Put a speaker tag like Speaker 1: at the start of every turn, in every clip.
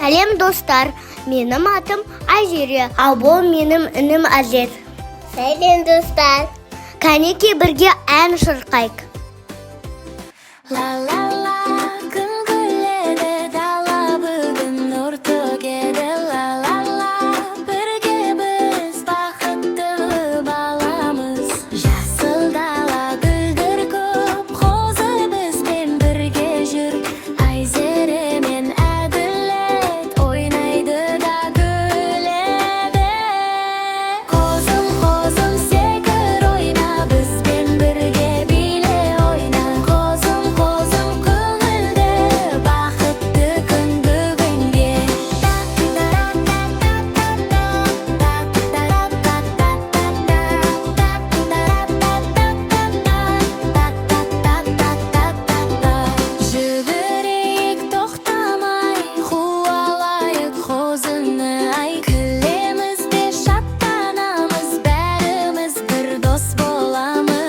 Speaker 1: Сәлем достар, менің атым Азирия, ал бұл менің інім Азер. Сәлем достар. Кәнеки бірге ән шырқайық.
Speaker 2: Ла-ла-ла, күн күледі, дала бүгін нұр төгеді. Ла-ла-ла, бірге біз бақытты баламыз. Жасыл дала гүлдер көп, қозы бізбен бірге жүр. Айзере мен әділет ойнайды да күледі. Қозым, қозым, секір ойна, бізбен бірге биле ойна. Қозым, қозым, көңілді, бақытты күн бүгінге. Жүгірейік тоқтамай, қуалайық қозыны ай. Күлеміз де шаттанамыз, бәріміз бір дос боламыз.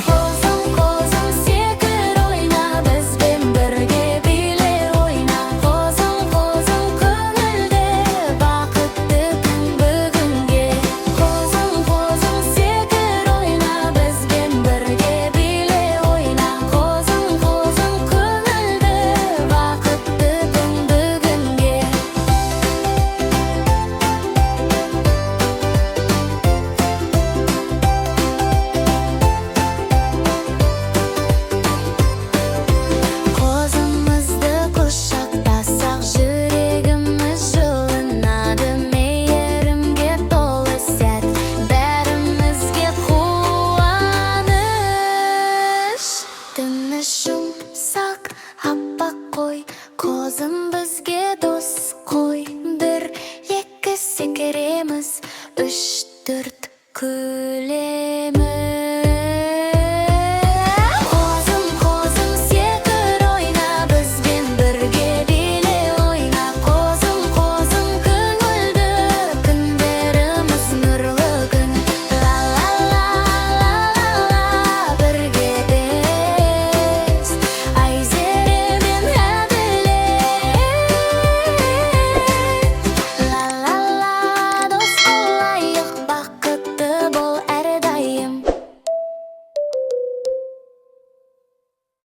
Speaker 2: Қозым, қозым, секір ойна, бізбен бірге биле ойна. Қозым, қозым, көңілді, бақытты күн бүгінге. Қозым, қозым, секір ойна, бізбен бірге биле ойна. Қозым, қозым, көңілді, бақытты күн бүгінге. Қозымызды құшақтасақ, жүрегіміз жылынады. Мейірімге толы сәт, бәрімізге қуаныш. Тыныш жұмсақ, аппақ қой, қозым бізге дос қой. Бір, екі секіреміз, үш, төрт,